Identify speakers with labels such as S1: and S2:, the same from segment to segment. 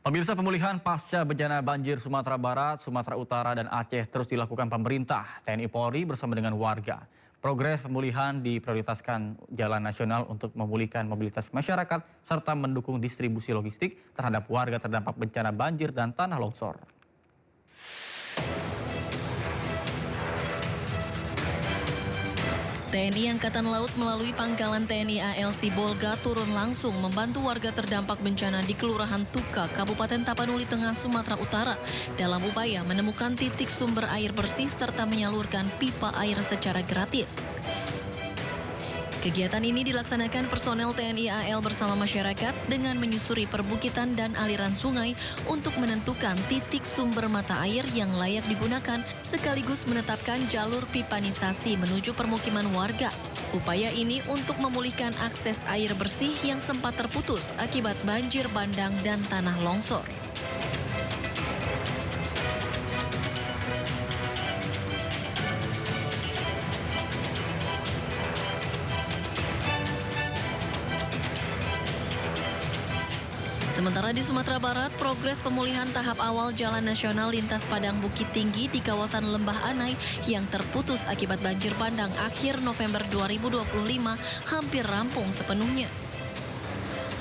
S1: Pemirsa, pemulihan pasca bencana banjir Sumatera Barat, Sumatera Utara, dan Aceh terus dilakukan pemerintah, TNI Polri bersama dengan warga. Progres pemulihan diprioritaskan jalan nasional untuk memulihkan mobilitas masyarakat serta mendukung distribusi logistik terhadap warga terdampak bencana banjir dan tanah longsor.
S2: TNI Angkatan Laut melalui Pangkalan TNI AL Sibolga turun langsung membantu warga terdampak bencana di Kelurahan Tuka, Kabupaten Tapanuli Tengah, Sumatera Utara dalam upaya menemukan titik sumber air bersih serta menyalurkan pipa air secara gratis. Kegiatan ini dilaksanakan personel TNI AL bersama masyarakat dengan menyusuri perbukitan dan aliran sungai untuk menentukan titik sumber mata air yang layak digunakan sekaligus menetapkan jalur pipanisasi menuju permukiman warga. Upaya ini untuk memulihkan akses air bersih yang sempat terputus akibat banjir bandang dan tanah longsor. Sementara di Sumatera Barat, progres pemulihan tahap awal Jalan Nasional Lintas Padang Bukit Tinggi di kawasan Lembah Anai yang terputus akibat banjir bandang akhir November 2025 hampir rampung sepenuhnya.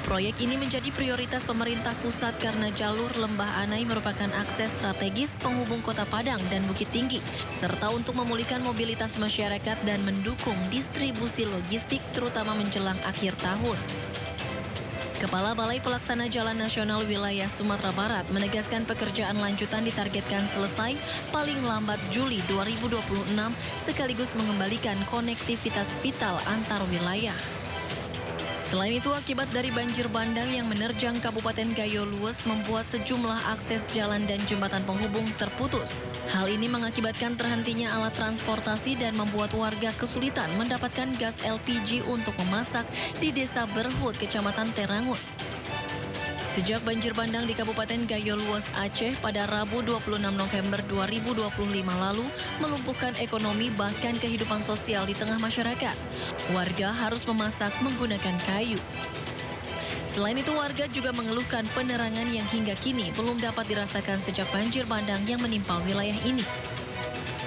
S2: Proyek ini menjadi prioritas pemerintah pusat karena jalur Lembah Anai merupakan akses strategis penghubung Kota Padang dan Bukit Tinggi, serta untuk memulihkan mobilitas masyarakat dan mendukung distribusi logistik terutama menjelang akhir tahun. Kepala Balai Pelaksana Jalan Nasional Wilayah Sumatera Barat menegaskan pekerjaan lanjutan ditargetkan selesai paling lambat Juli 2026 sekaligus mengembalikan konektivitas vital antar wilayah. Selain itu, akibat dari banjir bandang yang menerjang Kabupaten Gayo Lues membuat sejumlah akses jalan dan jembatan penghubung terputus. Hal ini mengakibatkan terhentinya alat transportasi dan membuat warga kesulitan mendapatkan gas LPG untuk memasak di Desa Berhut, Kecamatan Terangut. Sejak banjir bandang di Kabupaten Gayo Lues, Aceh pada Rabu 26 November 2025 lalu melumpuhkan ekonomi bahkan kehidupan sosial di tengah masyarakat. Warga harus memasak menggunakan kayu. Selain itu, warga juga mengeluhkan penerangan yang hingga kini belum dapat dirasakan sejak banjir bandang yang menimpa wilayah ini.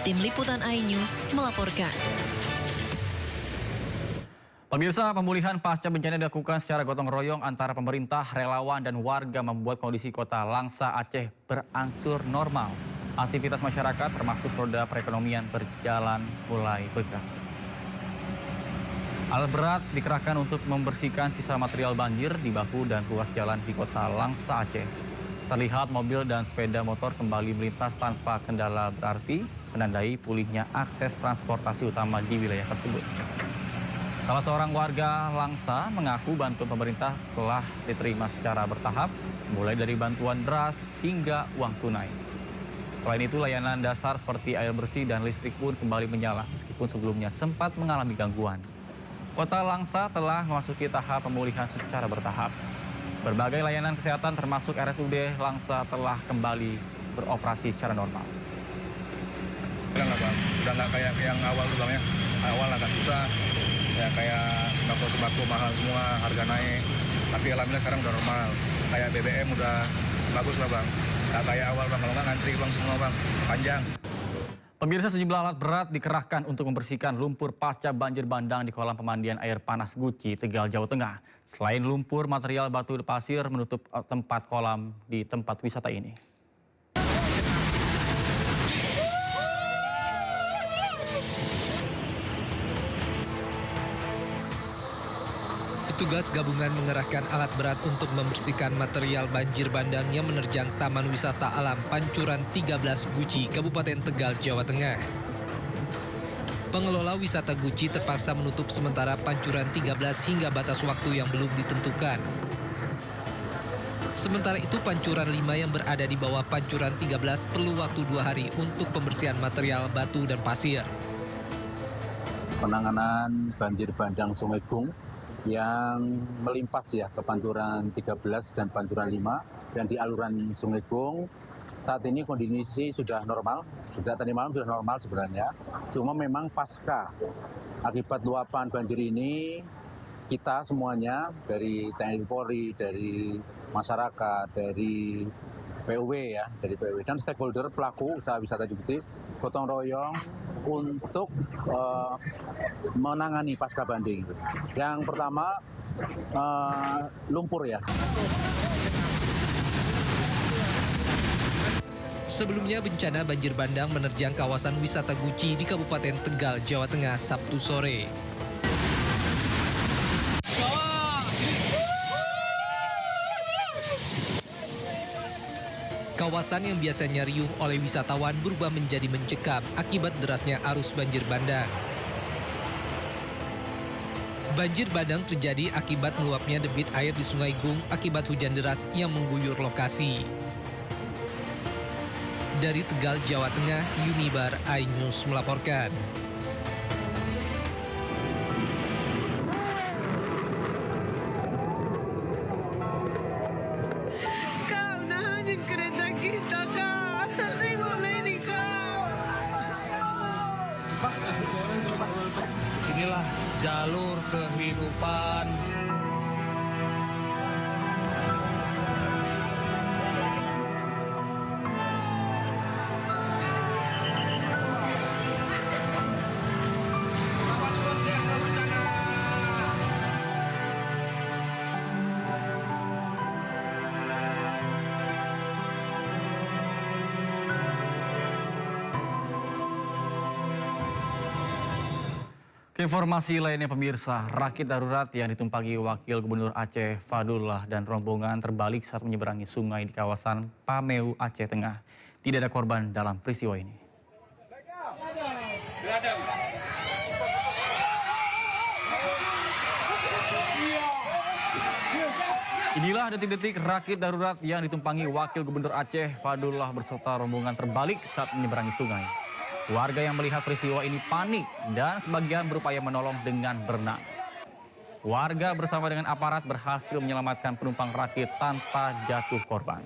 S2: Tim Liputan iNews melaporkan.
S1: Pemirsa, pemulihan pasca bencana dilakukan secara gotong royong antara pemerintah, relawan, dan warga membuat kondisi kota Langsa, Aceh berangsur normal. Aktivitas masyarakat termasuk roda perekonomian berjalan mulai bergerak. Alat berat dikerahkan untuk membersihkan sisa material banjir di bahu dan ruas jalan di kota Langsa, Aceh. Terlihat mobil dan sepeda motor kembali melintas tanpa kendala berarti, menandai pulihnya akses transportasi utama di wilayah tersebut. Salah seorang warga Langsa mengaku bantuan pemerintah telah diterima secara bertahap, mulai dari bantuan beras hingga uang tunai. Selain itu, layanan dasar seperti air bersih dan listrik pun kembali menyala, meskipun sebelumnya sempat mengalami gangguan. Kota Langsa telah memasuki tahap pemulihan secara bertahap. Berbagai layanan kesehatan termasuk RSUD Langsa telah kembali beroperasi secara normal.
S3: Udah nggak kayak yang awal tuh Bang ya. Awal agak susah. Ya kayak sembako mahal semua, harga naik. Tapi alhamdulillah sekarang udah normal. Kayak BBM udah bagus lah Bang. Nggak kayak awal Bang, kalau nggak ngantri Bang semua Bang, panjang.
S1: Pemirsa, sejumlah alat berat dikerahkan untuk membersihkan lumpur pasca banjir bandang di kolam pemandian air panas Guci, Tegal, Jawa Tengah. Selain lumpur, material batu pasir menutup tempat kolam di tempat wisata ini.
S4: Petugas gabungan mengerahkan alat berat untuk membersihkan material banjir bandang yang menerjang Taman Wisata Alam Pancuran 13 Guci, Kabupaten Tegal, Jawa Tengah. Pengelola wisata Guci terpaksa menutup sementara Pancuran 13 hingga batas waktu yang belum ditentukan. Sementara itu, Pancuran 5 yang berada di bawah Pancuran 13 perlu waktu 2 hari untuk pembersihan material batu dan pasir.
S5: Penanganan banjir bandang Sungai Bung yang melimpas ya ke Pancuran 13 dan Pancuran 5 dan di aluran Sungai Bung. Saat ini kondisi sudah normal, sejak tadi malam sudah normal sebenarnya. Cuma memang pasca akibat luapan banjir ini kita semuanya dari TNI Polri, dari masyarakat, dari PUW ya, dari PUW dan stakeholder pelaku usaha wisata Bukit gotong royong untuk menangani pasca banding. Yang pertama lumpur ya.
S4: Sebelumnya bencana banjir bandang menerjang kawasan wisata Guci di Kabupaten Tegal, Jawa Tengah, Sabtu sore. Kawasan yang biasanya riuh oleh wisatawan berubah menjadi mencekam akibat derasnya arus banjir bandang. Banjir bandang terjadi akibat meluapnya debit air di Sungai Gung akibat hujan deras yang mengguyur lokasi. Dari Tegal, Jawa Tengah, Unibar iNews melaporkan.
S6: Kak, nahanin kereta kita, Kak. Tengok ini, Kak.
S3: Inilah jalur kehidupan.
S1: Informasi lainnya pemirsa, rakit darurat yang ditumpangi Wakil Gubernur Aceh Fadullah dan rombongan terbalik saat menyeberangi sungai di kawasan Pameu, Aceh Tengah. Tidak ada korban dalam peristiwa ini. Inilah detik-detik rakit darurat yang ditumpangi Wakil Gubernur Aceh Fadullah beserta rombongan terbalik saat menyeberangi sungai. Warga yang melihat peristiwa ini panik dan sebagian berupaya menolong dengan berenang. Warga bersama dengan aparat berhasil menyelamatkan penumpang rakit tanpa jatuh korban.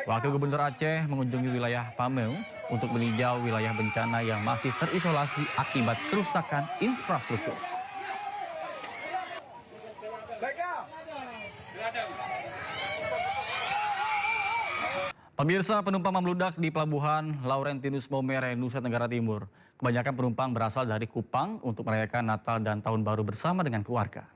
S1: Wakil Gubernur Aceh mengunjungi wilayah Pameu untuk meninjau wilayah bencana yang masih terisolasi akibat kerusakan infrastruktur. Pemirsa, penumpang membludak di Pelabuhan Laurentinus Maumere, Nusa Tenggara Timur. Kebanyakan penumpang berasal dari Kupang untuk merayakan Natal dan Tahun Baru bersama dengan keluarga.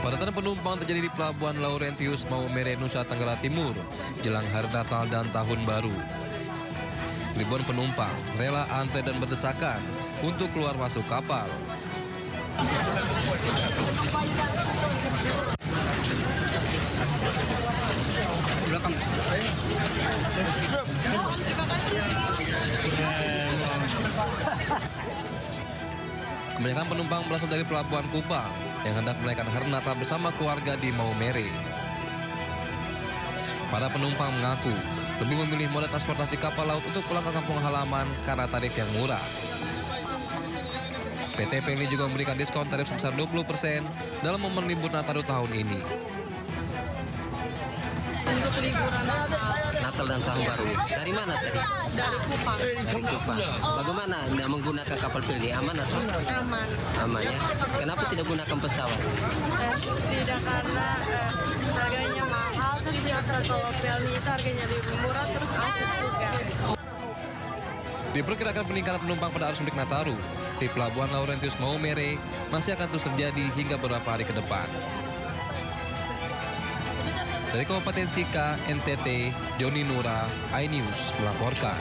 S4: Kepadatan penumpang terjadi di Pelabuhan Laurentius Maumere, Nusa Tenggara Timur, jelang Hari Natal dan Tahun Baru. Ribuan penumpang rela antre dan berdesakan untuk keluar masuk kapal. Kebanyakan penumpang berasal dari Pelabuhan Kupang yang hendak merayakan Hari Natal bersama keluarga di Maumere. Para penumpang mengaku lebih memilih moda transportasi kapal laut untuk pulang ke kampung halaman karena tarif yang murah. PT PLI juga memberikan diskon tarif sebesar 20% dalam momen libur Nataru tahun ini.
S6: Untuk liburan
S7: Natal dan Tahun Baru. Dari mana tadi?
S6: dari Kupang.
S7: Dari Kupang. Bagaimana Anda menggunakan kapal PLI? Aman atau?
S6: Aman.
S7: Aman ya. Kenapa tidak gunakan pesawat?
S6: Tidak karena harganya mahal, terus kalau PLI itu harganya lebih murah, terus asik juga.
S4: Diperkirakan peningkatan penumpang pada arus mudik Nataru di Pelabuhan Laurentius Maumere masih akan terus terjadi hingga beberapa hari ke depan. Dari Kabupaten Sika, NTT, Joni Nura, iNews melaporkan.